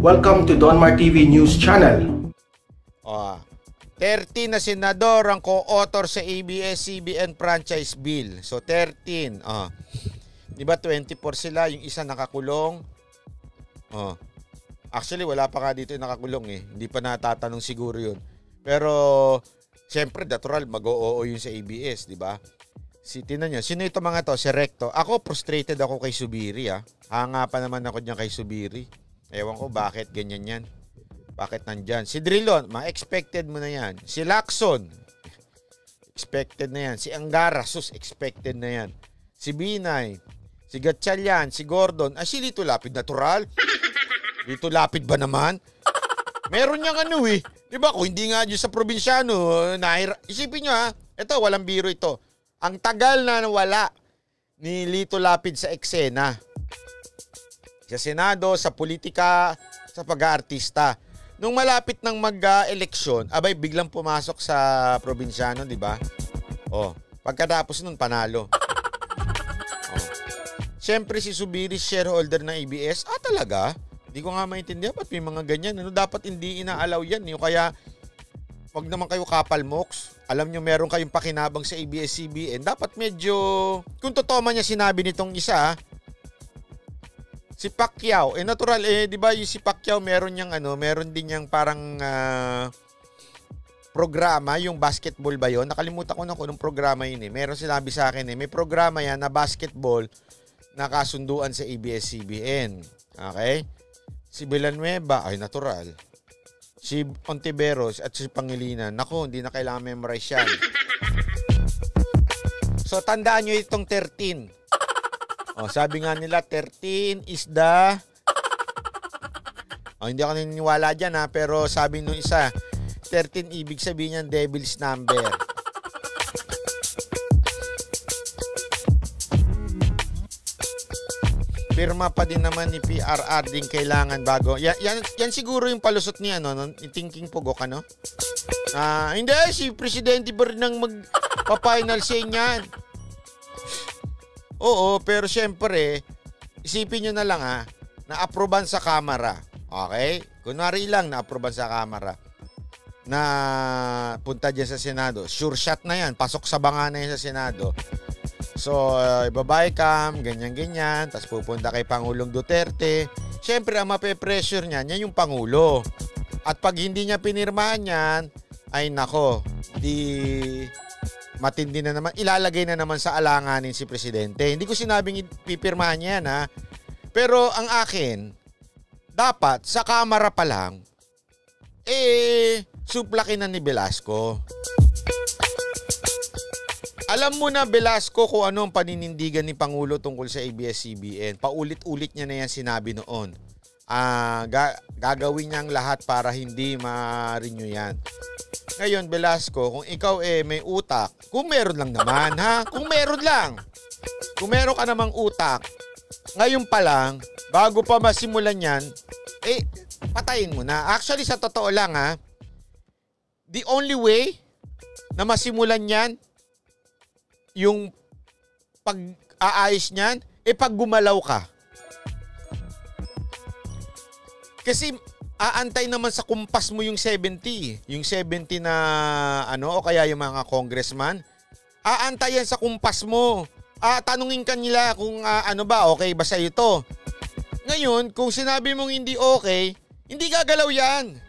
Welcome to Donmar TV News Channel. 13 na senador ang co-author sa ABS-CBN franchise bill. So 13. Di ba 24 sila, yung isa nakakulong. Actually wala pa nga dito yung nakakulong eh. Hindi pa natatanong siguro yun. Pero siyempre natural mag-oo yun sa ABS, di ba? Tinan nyo, sino ito mga to? Si Recto. Ako frustrated ako kay Subiri Hanga pa naman ako diyan kay Subiri. Ewan ko bakit ganyan yan. Bakit nandyan? Si Drilon, ma-expected mo na yan. Si Lacson, expected na yan. Si Angara, expected na yan. Si Binay, si Gatchalian, si Gordon. Si Lito Lapid, natural. Lito Lapid ba naman? Meron niyang Diba kung hindi nga dyan sa probinsyano, isipin nyo ito, walang biro ito. Ang tagal na nawala ni Lito Lapid sa eksena. Sa Senado, sa politika, sa pag-aartista. Nung malapit ng mag-eleksyon, biglang pumasok sa probinsyano, di ba? Pagkatapos nun, panalo. Siyempre si Subiri, shareholder ng ABS. Talaga? Hindi ko nga maintindihan ba't may mga ganyan. Dapat hindi inaalaw yan. Kaya, wag naman kayo kapalmoks. Alam nyo, meron kayong pakinabang sa ABS-CBN. Dapat medyo, kung totoo man niya sinabi nitong isa, si Pacquiao, natural di ba yung si Pacquiao meron din niyang parang programa, yung basketball ba yun? Nakalimutan ko na kung anong programa yun Meron sinabi sa akin may programa yan na basketball na kasunduan sa ABS-CBN. Okay? Si Villanueva, natural. Si Ontiveros at si Pangilinan, naku, hindi na kailangan memorize yan. So, tandaan nyo itong 13. Sabi nga nila, 13 is the... hindi ako naniniwala dyan pero sabi nung isa, 13 ibig sabihin niyan devil's number. Pirma pa din naman ni PRR din kailangan bago. Yan siguro yung palusot ni thinking pugok hindi, si Presidente ba rin ang magpa-final say niyan? Oo, pero syempre, isipin nyo na lang na-aproban sa Kamara. Okay? Kunwari lang, na-aproban sa Kamara. Na punta dyan sa Senado. Sure shot na yan. Pasok sa banga na yan sa Senado. So, ibabay cam, ganyan-ganyan. Tapos pupunta kay Pangulong Duterte. Syempre, ang mape-pressure niyan, yan yung Pangulo. At pag hindi niya pinirmahan yan, ay nako, matindi na naman, ilalagay na naman sa alanganin si Presidente. Hindi ko sinabing pipirmahan niya yan Pero ang akin, dapat sa Kamara pa lang, suplakin na ni Velasco. Alam mo na Velasco kung ano ang paninindigan ni Pangulo tungkol sa ABS-CBN. Paulit-ulit niya na yan sinabi noon. Gagawin niya ang lahat para hindi ma-renew yan. Ngayon, Velasco, kung ikaw may utak, kung meron lang naman, kung meron lang. Kung meron ka namang utak, ngayon pa lang, bago pa masimulan yan, patayin mo na. Actually, sa totoo lang, the only way na masimulan yan, yung pag-aayos niyan, pag gumalaw ka. Kasi, aantay naman sa kumpas mo yung 70. Yung 70 na o kaya yung mga congressman. Aantayan sa kumpas mo. Tanungin ka nila kung okay ba sa'yo ito. Ngayon, kung sinabi mong hindi okay, hindi gagalaw yan.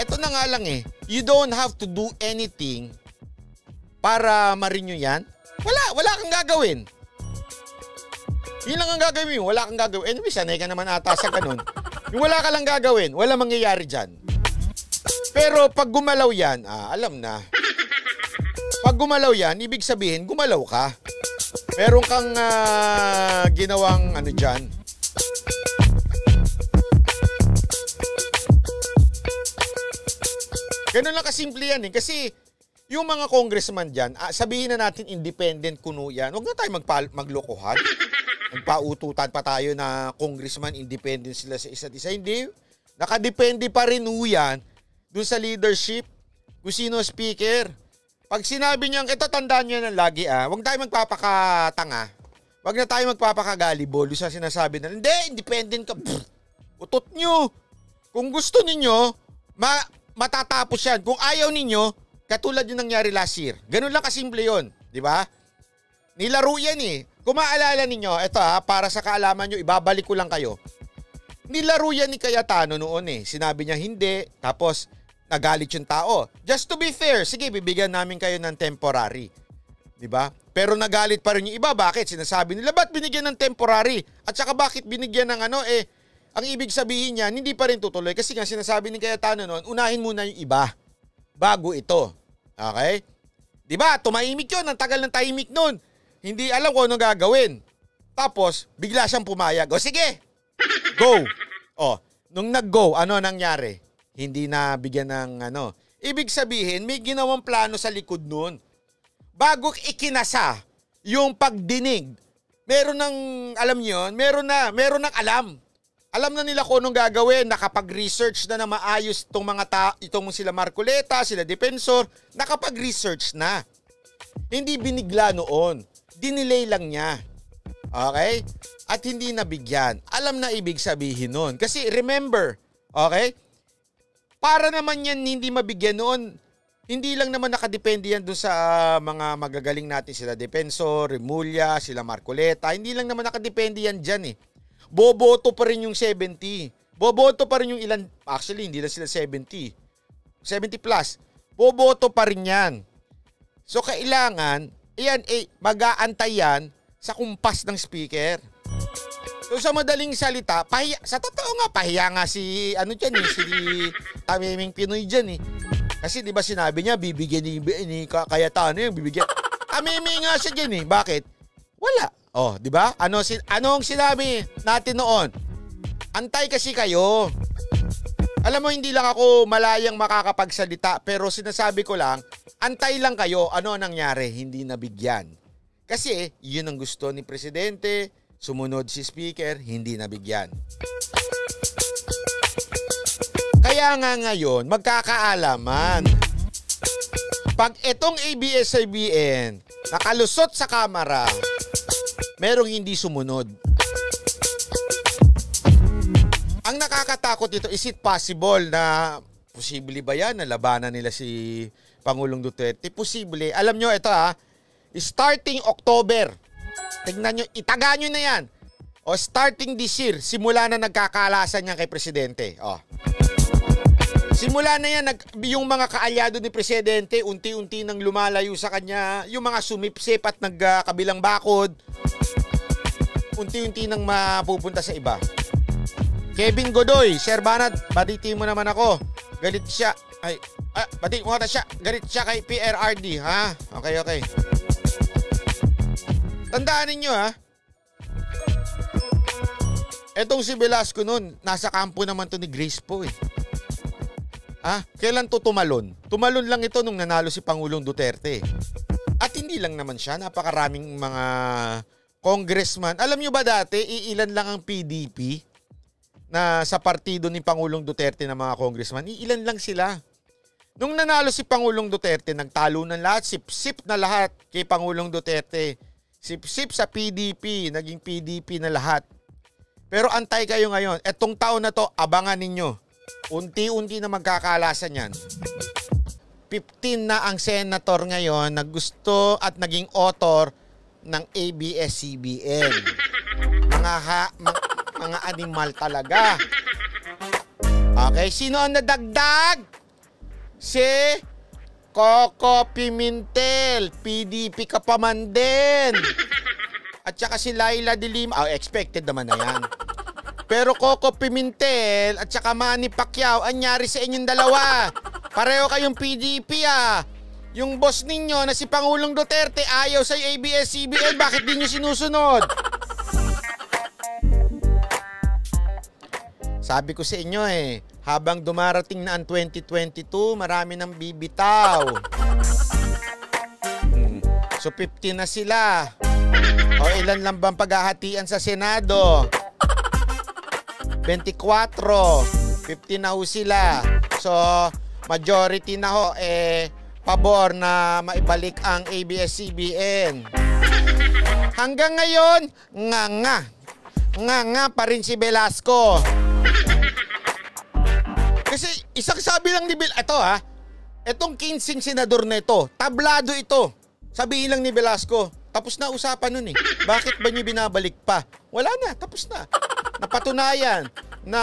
Ito na nga lang You don't have to do anything para ma-renew yan. Wala kang gagawin. Yun lang ang gagawin mo. Wala kang gagawin. Anyway, sanay ka naman ata sa ganun. Yung wala ka lang gagawin, wala mangyayari dyan. Pero pag gumalaw yan, alam na. Pag gumalaw yan, ibig sabihin, gumalaw ka. Meron kang ginawang dyan. Ganun lang kasimple yan Kasi yung mga congressman dyan, sabihin na natin independent kuno yan. Huwag na tayo maglokohan. Magpaututan pa tayo na congressman, independent sila sa isa't isa. Hindi. Nakadepende pa rin yan dun sa leadership. Kung sino speaker. Pag sinabi niyang, ito tandaan niyo na lagi huwag tayo magpapakatanga. Wag na tayo magpapakagalibol sa sinasabi na, hindi, independent ka. Pfft, utot nyo. Kung gusto ninyo, matatapos yan. Kung ayaw ninyo, katulad yung nangyari last year. Ganun lang kasimple yun. Di ba? Nilaro yan eh. Kung maalala ninyo, ito para sa kaalaman nyo, ibabalik ko lang kayo. Nilaro yan ni Cayetano noon eh. Sinabi niya hindi, tapos nagalit yung tao. Just to be fair, sige, bibigyan namin kayo ng temporary. Diba? Pero nagalit pa rin yung iba. Bakit? Sinasabi nila, ba't binigyan ng temporary? At saka bakit binigyan ng ang ibig sabihin niyan, hindi pa rin tutuloy. Kasi nga sinasabi ni Cayetano noon, unahin muna yung iba bago ito. Okay? Diba? Tumahimik yun. Ang tagal ng tahimik noon. Hindi alam kung anong gagawin. Tapos, bigla siyang pumayag. O sige! Go! O, nung nag-go, ano nangyari? Hindi na bigyan ng Ibig sabihin, may ginawang plano sa likod nun. Bago ikinasa yung pagdinig, meron ng, alam niyo yun, meron ng alam. Alam na nila kung anong gagawin, nakapag-research na maayos itong sila Marcoleta, sila Defensor, nakapag-research na. Hindi binigla noon, dinelay lang niya. Okay? At hindi nabigyan. Alam na ibig sabihin nun. Kasi remember, okay? Para naman yan hindi mabigyan noon, hindi lang naman nakadepende yan doon sa mga magagaling natin, sila Defensor, Remulla, sila Marcoleta. Hindi lang naman nakadepende yan dyan eh. Boboto pa rin yung 70. Boboto pa rin yung ilan, actually hindi lang sila 70. 70 plus. Boboto pa rin yan. So kailangan, mag-aantay yan sa kumpas ng speaker. So sa madaling salita, sa totoo nga, pahiya nga si Tamiming Pinoy dyan eh. Kasi di ba sinabi niya, bibigyan ni Cayetano yung bibigyan. Tamiming nga siya dyan eh. Bakit? Wala. Oh, di ba? Anong sinabi natin noon? Antay kasi kayo. Alam mo, hindi lang ako malayang makakapagsalita, pero sinasabi ko lang, antay lang kayo. Ano nangyari? Hindi nabigyan. Kasi yun ang gusto ni Presidente, sumunod si Speaker, hindi nabigyan. Kaya nga ngayon, magkakaalaman. Pag itong ABS-CBN nakalusot sa kamera, merong hindi sumunod. Ang nakakatakot dito, is it possible na, posible ba yan, na labanan nila si Pangulong Duterte? Posible. Alam nyo, ito starting October, tignan nyo, itaga nyo na yan. O starting this year, simula na nagkakalasan niya kay Presidente. O. Simula na yan, yung mga kaalyado ni Presidente, unti-unti nang lumalayo sa kanya, yung mga sumipsip at nagkabilang bakod, unti-unti nang mapupunta sa iba. Kevin Godoy, Sir Banat, baditi mo naman ako. Galit siya. Baditi mo na siya. Galit siya kay PRRD, ha? Okay. Tandaan ninyo etong si Velasco nun, nasa kampo naman to ni Grace po eh. Kailan to tumalon? Tumalon lang ito nung nanalo si Pangulong Duterte. At hindi lang naman siya, napakaraming mga congressman. Alam nyo ba dati, iilan lang ang PDP na sa partido ni Pangulong Duterte na mga congressman? Iilan lang sila. Nung nanalo si Pangulong Duterte, nagtalo ng lahat, sip-sip na lahat kay Pangulong Duterte. Sip-sip sa PDP, naging PDP na lahat. Pero antay kayo ngayon. Etong taon na to, abangan ninyo. Unti-unti na magkakalasan yan. 15 na ang senator ngayon na gusto at naging author ng ABS-CBN. Mga animal talaga. Okay, sino ang nadagdag? Si Coco Pimentel, PDP ka pa man din. At saka si Laila de Lima, expected naman na yan. Pero Coco Pimentel at saka Manny Pacquiao, anyari sa inyong dalawa. Pareho kayong PDP Yung boss ninyo na si Pangulong Duterte ayaw sa ABS-CBN, bakit di nyo sinusunod? Sabi ko sa inyo habang dumarating na ang 2022, marami nang bibitaw. So 15 na sila. O ilan lang bang paghahatian sa Senado? 24. 15 na ho sila. So majority na ho pabor na maibalik ang ABS-CBN. Hanggang ngayon, nga pa rin si Velasco. Kasi isang sabi lang ni etong 15 senador na ito, tablado ito. Sabihin lang ni Velasco, tapos na usapan nun eh. Bakit ba niyo binabalik pa? Wala na, tapos na. Napatunayan na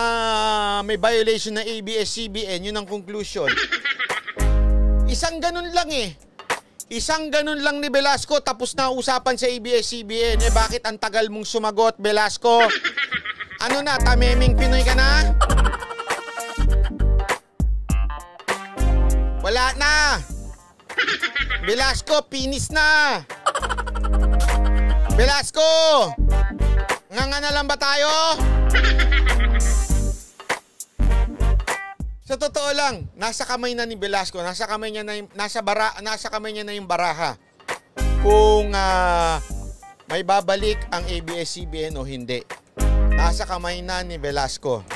may violation ng ABS-CBN, yun ang conclusion. Isang ganun lang eh. Isang ganun lang ni Velasco, tapos na usapan sa ABS-CBN. Bakit ang tagal mong sumagot, Velasco? Ano na, tameming Pinoy ka na? Wala na. Velasco, pinis na. Velasco, nga na lang ba tayo? Sa totoo lang, nasa kamay na ni Velasco, nasa kamay niya na yung baraha. Kung may babalik ang ABS-CBN o hindi. Nasa kamay na ni Velasco.